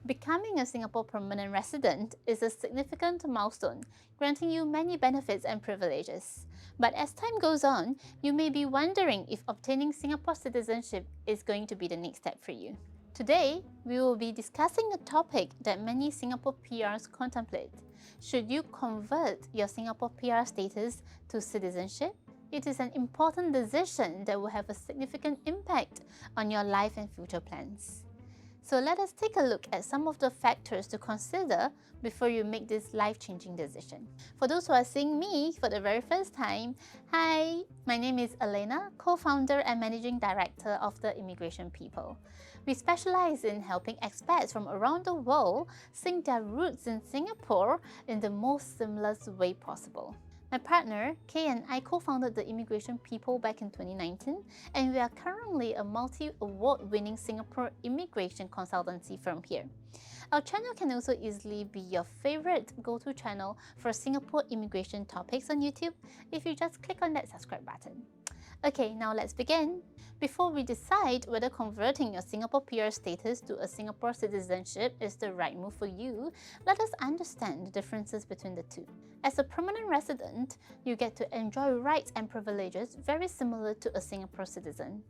Becoming a Singapore permanent resident is a significant milestone, granting you many benefits and privileges. But as time goes on, you may be wondering if obtaining Singapore citizenship is going to be the next step for you. Today, we will be discussing a topic that many Singapore PRs contemplate. Should you convert your Singapore PR status to citizenship? It is an important decision that will have a significant impact on your life and future plans. So let us take a look at some of the factors to consider before you make this life-changing decision. For those who are seeing me for the very first time, hi, my name is Elena, co-founder and managing director of the Immigration People. We specialize in helping expats from around the world sink their roots in Singapore in the most seamless way possible. My partner, Kay, and I co-founded the Immigration People back in 2019, and we are currently a multi-award-winning Singapore immigration consultancy firm here. Our channel can also easily be your favorite go-to channel for Singapore immigration topics on YouTube if you just click on that subscribe button. Okay, now let's begin. Before we decide whether converting your Singapore PR status to a Singapore citizenship is the right move for you, let us understand the differences between the two. As a permanent resident, you get to enjoy rights and privileges very similar to a Singapore citizen.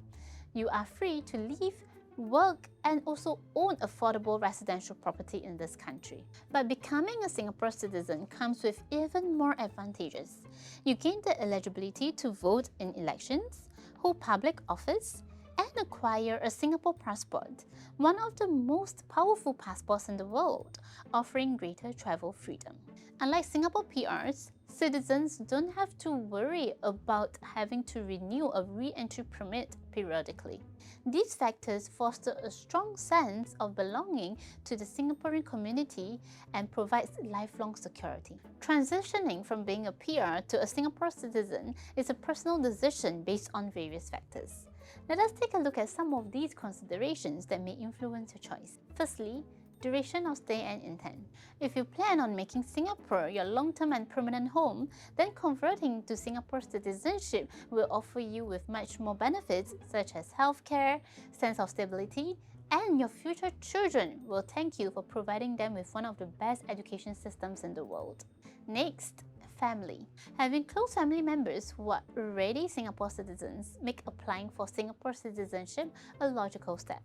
You are free to live, work, and also own affordable residential property in this country. But becoming a Singapore citizen comes with even more advantages. You gain the eligibility to vote in elections, hold public office, and acquire a Singapore passport, one of the most powerful passports in the world, offering greater travel freedom. Unlike Singapore PRs, citizens don't have to worry about having to renew a re-entry permit periodically. These factors foster a strong sense of belonging to the Singaporean community and provides lifelong security. Transitioning from being a PR to a Singapore citizen is a personal decision based on various factors. Let us take a look at some of these considerations that may influence your choice. Firstly, duration of stay and intent. If you plan on making Singapore your long-term and permanent home, then converting to Singapore citizenship will offer you with much more benefits such as healthcare, sense of stability, and your future children will thank you for providing them with one of the best education systems in the world. Next, family. Having close family members who are already Singapore citizens make applying for Singapore citizenship a logical step.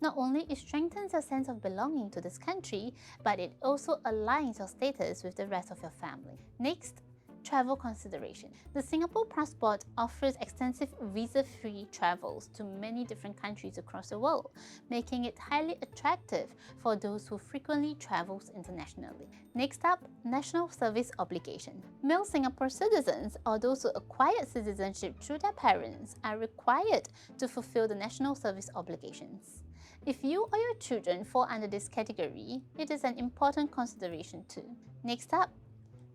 Not only it strengthens your sense of belonging to this country, but it also aligns your status with the rest of your family. Next, travel consideration. The Singapore passport offers extensive visa-free travels to many different countries across the world, making it highly attractive for those who frequently travel internationally. Next up, national service obligation. Male Singapore citizens or those who acquired citizenship through their parents are required to fulfill the national service obligations. If you or your children fall under this category, it is an important consideration too. Next up,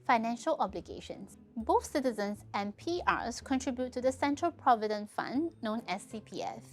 financial obligations. Both citizens and PRs contribute to the Central Provident Fund, known as CPF,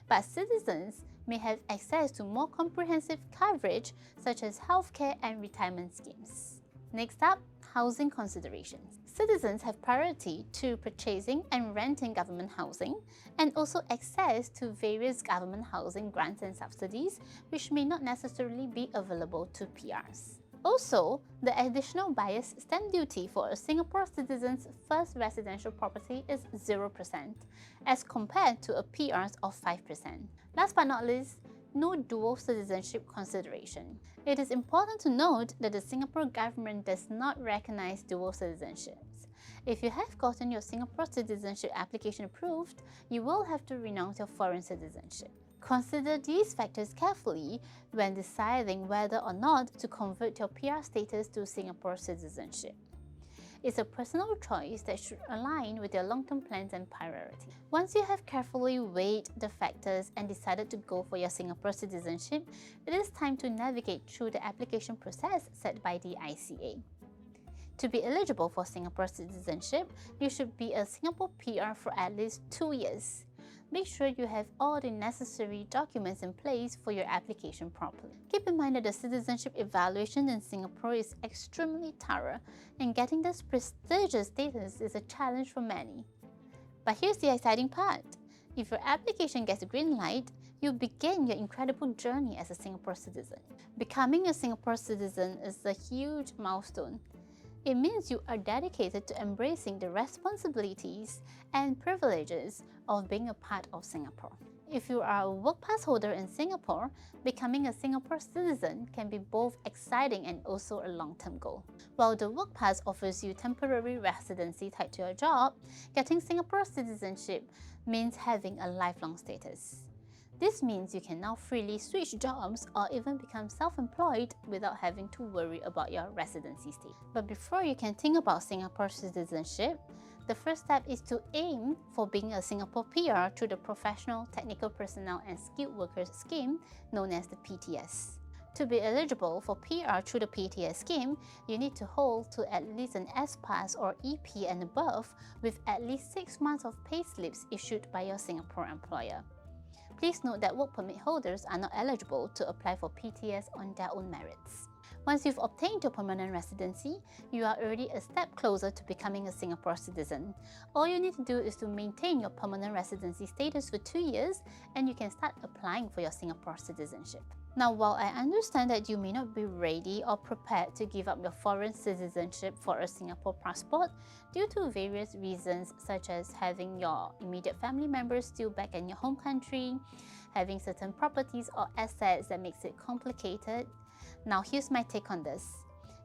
but citizens may have access to more comprehensive coverage such as healthcare and retirement schemes. Next up, housing considerations. Citizens have priority to purchasing and renting government housing and also access to various government housing grants and subsidies, which may not necessarily be available to PRs. Also, the additional buyer's stamp duty for a Singapore citizen's first residential property is 0%, as compared to a PR's of 5%. Last but not least, no dual citizenship consideration. It is important to note that the Singapore government does not recognize dual citizenships. If you have gotten your Singapore citizenship application approved, you will have to renounce your foreign citizenship. Consider these factors carefully when deciding whether or not to convert your PR status to Singapore citizenship. It's a personal choice that should align with your long-term plans and priorities. Once you have carefully weighed the factors and decided to go for your Singapore citizenship, it is time to navigate through the application process set by the ICA. To be eligible for Singapore citizenship, you should be a Singapore PR for at least 2 years. Make sure you have all the necessary documents in place for your application properly. Keep in mind that the citizenship evaluation in Singapore is extremely thorough, and getting this prestigious status is a challenge for many. But here's the exciting part. If your application gets a green light, you begin your incredible journey as a Singapore citizen. Becoming a Singapore citizen is a huge milestone. It means you are dedicated to embracing the responsibilities and privileges of being a part of Singapore. If you are a work pass holder in Singapore, becoming a Singapore citizen can be both exciting and also a long-term goal. While the work pass offers you temporary residency tied to your job, getting Singapore citizenship means having a lifelong status. This means you can now freely switch jobs or even become self-employed without having to worry about your residency stay. But before you can think about Singapore citizenship, the first step is to aim for being a Singapore PR through the Professional Technical Personnel and Skilled Workers Scheme known as the PTS. To be eligible for PR through the PTS scheme, you need to hold to at least an S-Pass or EP and above with at least 6 months of payslips issued by your Singapore employer. Please note that work permit holders are not eligible to apply for PTS on their own merits. Once you've obtained your permanent residency, you are already a step closer to becoming a Singapore citizen. All you need to do is to maintain your permanent residency status for 2 years and you can start applying for your Singapore citizenship. Now, while I understand that you may not be ready or prepared to give up your foreign citizenship for a Singapore passport due to various reasons such as having your immediate family members still back in your home country, having certain properties or assets that makes it complicated, now here's my take on this.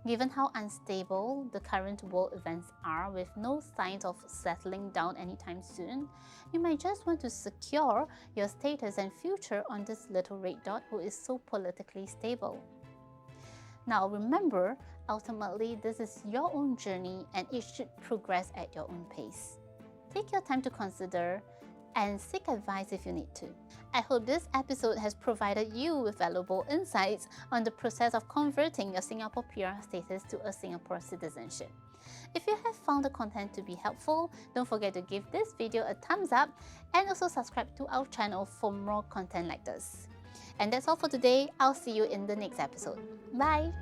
Given how unstable the current world events are with no signs of settling down anytime soon, you might just want to secure your status and future on this little red dot who is so politically stable. Now remember, ultimately this is your own journey and it should progress at your own pace. Take your time to consider and seek advice if you need to. I hope this episode has provided you with valuable insights on the process of converting your Singapore PR status to a Singapore citizenship. If you have found the content to be helpful, don't forget to give this video a thumbs up and also subscribe to our channel for more content like this. And that's all for today. I'll see you in the next episode. Bye!